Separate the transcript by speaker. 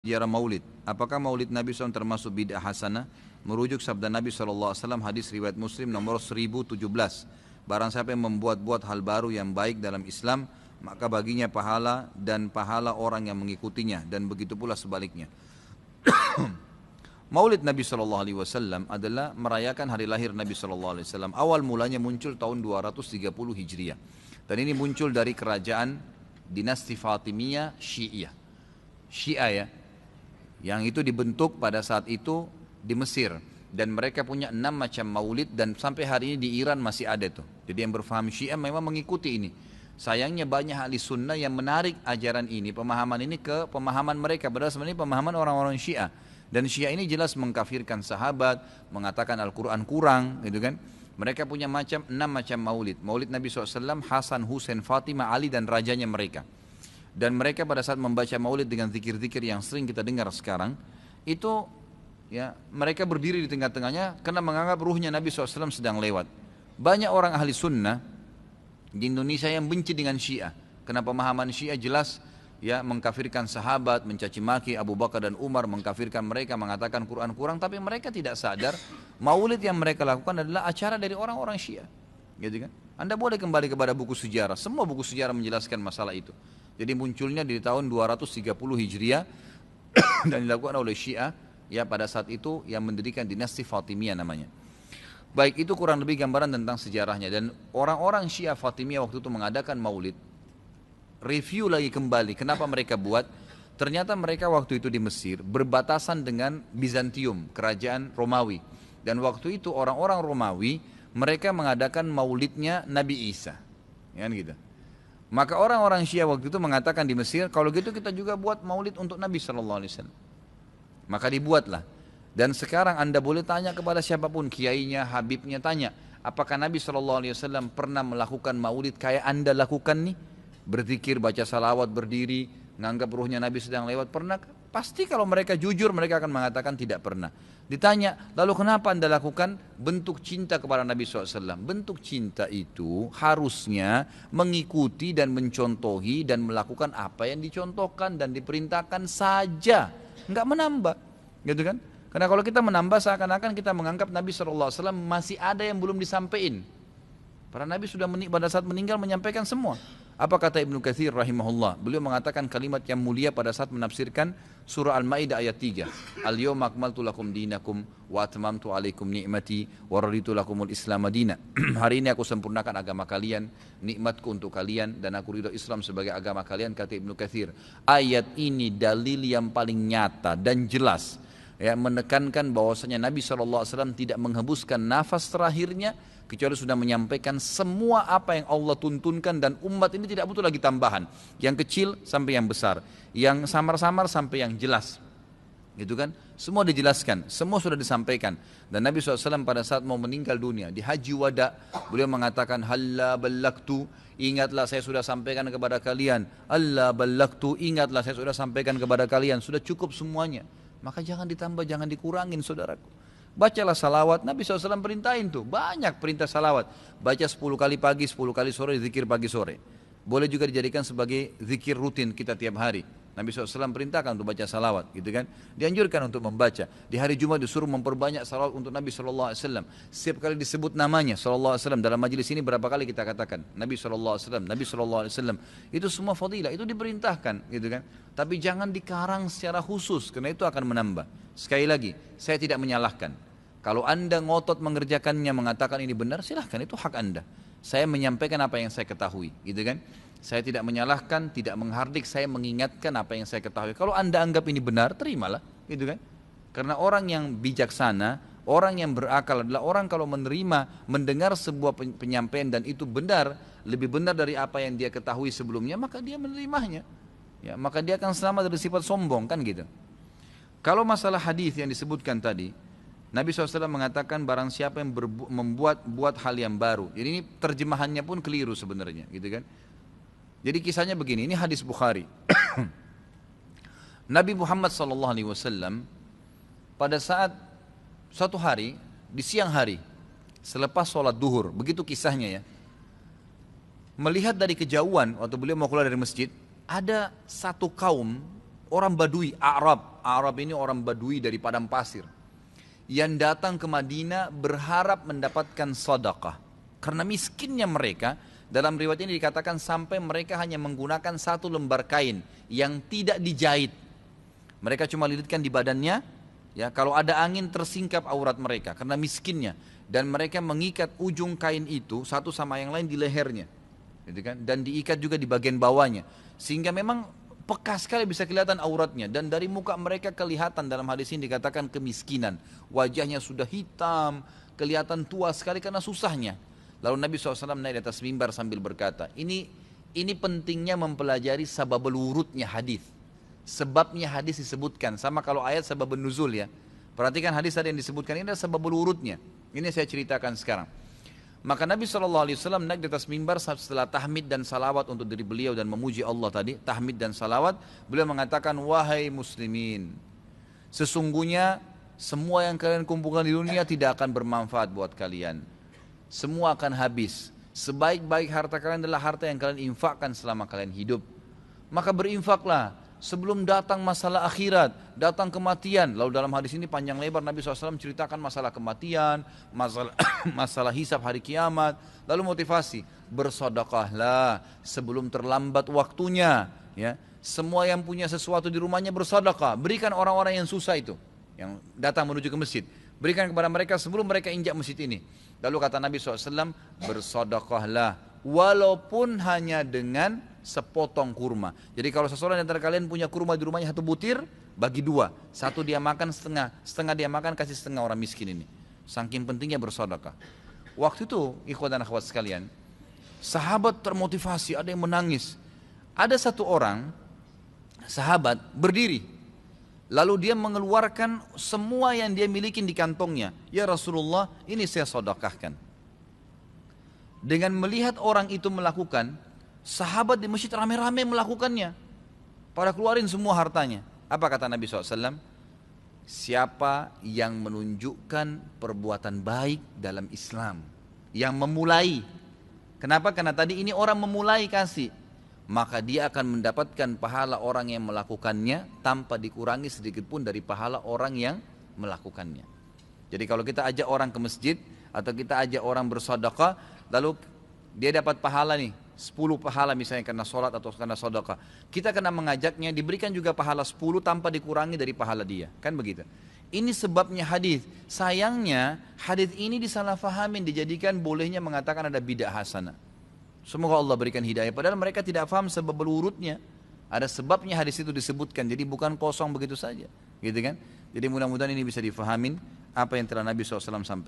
Speaker 1: Ziarah maulid. Apakah maulid Nabi SAW termasuk bid'ah hasanah? Merujuk sabda Nabi SAW, hadis riwayat Muslim nomor 1017. Barang siapa yang membuat-buat hal baru yang baik dalam Islam, maka baginya pahala dan pahala orang yang mengikutinya, dan begitu pula sebaliknya. Maulid Nabi SAW adalah merayakan hari lahir Nabi SAW. Awal mulanya muncul tahun 230 Hijriah. Dan ini muncul dari kerajaan dinasti Fatimiyah Syiah. Syiah ya, yang itu dibentuk pada saat itu di Mesir, dan mereka punya 6 macam maulid, dan sampai hari ini di Iran masih ada tuh. Jadi yang berfaham Syiah memang mengikuti ini. Sayangnya banyak ahli sunnah yang menarik ajaran ini, pemahaman ini ke pemahaman mereka, padahal sebenarnya pemahaman orang-orang Syiah. Dan Syiah ini jelas mengkafirkan sahabat, mengatakan Al-Quran kurang, gitu kan. Mereka punya 6 macam maulid. Maulid Nabi SAW, Hasan, Husain, Fatimah, Ali, dan rajanya mereka. Dan mereka pada saat membaca maulid dengan zikir-zikir yang sering kita dengar sekarang, itu ya mereka berdiri di tengah-tengahnya karena menganggap ruhnya Nabi SAW sedang lewat. Banyak orang ahli sunnah di Indonesia yang benci dengan Syiah, karena pemahaman Syiah jelas ya mengkafirkan sahabat, mencaci maki Abu Bakar dan Umar, mengkafirkan mereka, mengatakan Quran kurang. Tapi mereka tidak sadar maulid yang mereka lakukan adalah acara dari orang-orang Syiah, gitu kan. Anda boleh kembali kepada buku sejarah, semua buku sejarah menjelaskan masalah itu. Jadi munculnya di tahun 230 Hijriah dan dilakukan oleh Syiah ya pada saat itu, yang mendirikan dinasti Fatimiyah namanya. Baik, itu kurang lebih gambaran tentang sejarahnya. Dan orang-orang Syiah Fatimiyah waktu itu mengadakan maulid. Review lagi kembali kenapa mereka buat. Ternyata mereka waktu itu di Mesir berbatasan dengan Bizantium, kerajaan Romawi. Dan waktu itu orang-orang Romawi mereka mengadakan maulidnya Nabi Isa, ya kan gitu. Maka orang-orang Syiah waktu itu mengatakan di Mesir, kalau gitu kita juga buat maulid untuk Nabi SAW. Maka dibuatlah. Dan sekarang Anda boleh tanya kepada siapapun, kiainya, habibnya, tanya, apakah Nabi SAW pernah melakukan maulid kayak Anda lakukan nih? Berzikir, baca salawat, berdiri, nganggap ruhnya Nabi sedang lewat, pernah? Pasti kalau mereka jujur, mereka akan mengatakan tidak pernah. Ditanya, lalu kenapa Anda lakukan? Bentuk cinta kepada Nabi SAW. Bentuk cinta itu harusnya mengikuti dan mencontohi dan melakukan apa yang dicontohkan dan diperintahkan saja, nggak menambah, gitu kan? Karena kalau kita menambah, seakan-akan kita menganggap Nabi SAW masih ada yang belum disampaikan. Para Nabi sudah pada saat meninggal menyampaikan semua. Apa kata Ibnu Katsir rahimahullah? Beliau mengatakan kalimat yang mulia pada saat menafsirkan surah Al-Maidah ayat 3. Al-yawma akmaltu lakum dinakum wa atmamtu alaikum ni'mati wa raditu lakumul Islam madina. Hari ini aku sempurnakan agama kalian, nikmatku untuk kalian, dan aku ridho Islam sebagai agama kalian, kata Ibnu Katsir. Ayat ini dalil yang paling nyata dan jelas, ya, menekankan bahwasanya Nabi SAW tidak menghembuskan nafas terakhirnya kecuali sudah menyampaikan semua apa yang Allah tuntunkan, dan umat ini tidak butuh lagi tambahan, yang kecil sampai yang besar, yang samar-samar sampai yang jelas, gitu kan. Semua dijelaskan, semua sudah disampaikan. Dan Nabi SAW pada saat mau meninggal dunia di Haji Wada, beliau mengatakan halla ballaktu, ingatlah saya sudah sampaikan kepada kalian. Allah ballaktu, ingatlah saya sudah sampaikan kepada kalian. Sudah cukup semuanya, maka jangan ditambah, jangan dikurangin, saudaraku. Bacalah salawat, Nabi SAW perintahin tuh, banyak perintah salawat. Baca 10 kali pagi, 10 kali sore, zikir pagi sore. Boleh juga dijadikan sebagai zikir rutin kita tiap hari. Nabi SAW perintahkan untuk baca salawat, gitu kan. Dianjurkan untuk membaca. Di hari Jumat disuruh memperbanyak salawat untuk Nabi SAW. Setiap kali disebut namanya SAW. Dalam majelis ini berapa kali kita katakan Nabi SAW, Nabi SAW. Itu semua fadilah, itu diperintahkan, gitu kan. Tapi jangan dikarang secara khusus, karena itu akan menambah. Sekali lagi, saya tidak menyalahkan. Kalau Anda ngotot mengerjakannya, mengatakan ini benar, silahkan, itu hak Anda. Saya menyampaikan apa yang saya ketahui, gitu kan. Saya tidak menyalahkan, tidak menghardik, saya mengingatkan apa yang saya ketahui. Kalau Anda anggap ini benar, terimalah, gitu kan. Karena orang yang bijaksana, orang yang berakal adalah orang kalau menerima, mendengar sebuah penyampaian dan itu benar, lebih benar dari apa yang dia ketahui sebelumnya, maka dia menerimanya. Ya, maka dia akan selamat dari sifat sombong, kan gitu. Kalau masalah hadis yang disebutkan tadi, Nabi SAW mengatakan barang siapa yang membuat hal yang baru. Jadi ini terjemahannya pun keliru sebenarnya, gitu kan. Jadi kisahnya begini, ini hadis Bukhari. Nabi Muhammad SAW pada saat suatu hari di siang hari selepas sholat duhur, begitu kisahnya ya, melihat dari kejauhan waktu beliau mau keluar dari masjid, ada satu kaum orang Badui, Arab, Arab ini orang Badui dari padang pasir, yang datang ke Madinah berharap mendapatkan sedekah. Karena miskinnya mereka, dalam riwayat ini dikatakan sampai mereka hanya menggunakan satu lembar kain yang tidak dijahit. Mereka cuma lilitkan di badannya, ya, kalau ada angin tersingkap aurat mereka karena miskinnya, dan mereka mengikat ujung kain itu satu sama yang lain di lehernya, gitu kan? Dan diikat juga di bagian bawahnya, sehingga memang peka sekali bisa kelihatan auratnya, dan dari muka mereka kelihatan, dalam hadis ini dikatakan kemiskinan, wajahnya sudah hitam, kelihatan tua sekali karena susahnya. Lalu Nabi SAW naik di atas mimbar sambil berkata, ini pentingnya mempelajari sababul wurudnya hadis. Sebabnya hadis disebutkan, sama kalau ayat sababun nuzul ya. Perhatikan hadis tadi yang disebutkan, ini adalah sababul wurudnya. Ini saya ceritakan sekarang. Maka Nabi SAW naik di atas mimbar setelah tahmid dan salawat untuk diri beliau dan memuji Allah tadi, tahmid dan salawat, beliau mengatakan, wahai muslimin, sesungguhnya semua yang kalian kumpulkan di dunia tidak akan bermanfaat buat kalian. Semua akan habis. Sebaik-baik harta kalian adalah harta yang kalian infakkan selama kalian hidup. Maka berinfaklah sebelum datang masalah akhirat, datang kematian. Lalu dalam hadis ini panjang lebar Nabi SAW ceritakan masalah kematian, masalah hisab hari kiamat. Lalu motivasi, bersedekahlah sebelum terlambat waktunya. Ya, semua yang punya sesuatu di rumahnya bersedekah, berikan orang-orang yang susah itu, yang datang menuju ke masjid. Berikan kepada mereka sebelum mereka injak masjid ini. Lalu kata Nabi SAW, bersedekahlah walaupun hanya dengan sepotong kurma. Jadi kalau seseorang di antara kalian punya kurma di rumahnya satu butir, bagi dua. Satu dia makan setengah, setengah dia makan, kasih setengah orang miskin ini. Saking pentingnya bersedekah. Waktu itu, ikhwan dan akhwat sekalian, sahabat termotivasi, ada yang menangis. Ada satu orang, sahabat berdiri, lalu dia mengeluarkan semua yang dia miliki di kantongnya. Ya Rasulullah, ini saya sedekahkan. Dengan melihat orang itu melakukan, sahabat di masjid rame-rame melakukannya. Pada keluarin semua hartanya. Apa kata Nabi SAW? Siapa yang menunjukkan perbuatan baik dalam Islam, yang memulai. Kenapa? Karena tadi ini orang memulai kasih, maka dia akan mendapatkan pahala orang yang melakukannya tanpa dikurangi sedikit pun dari pahala orang yang melakukannya. Jadi kalau kita ajak orang ke masjid atau kita ajak orang bersedekah, lalu dia dapat pahala nih 10 pahala misalnya karena sholat atau karena sedekah, kita kena mengajaknya, diberikan juga pahala 10 tanpa dikurangi dari pahala dia, kan begitu. Ini sebabnya hadis. Sayangnya hadis ini disalahfahamin, dijadikan bolehnya mengatakan ada bidah hasanah. Semoga Allah berikan hidayah. Padahal mereka tidak faham sebab urutnya. Ada sebabnya hadis itu disebutkan. Jadi bukan kosong begitu saja, gitu kan. Jadi mudah-mudahan ini bisa difahamin apa yang telah Nabi SAW sampaikan.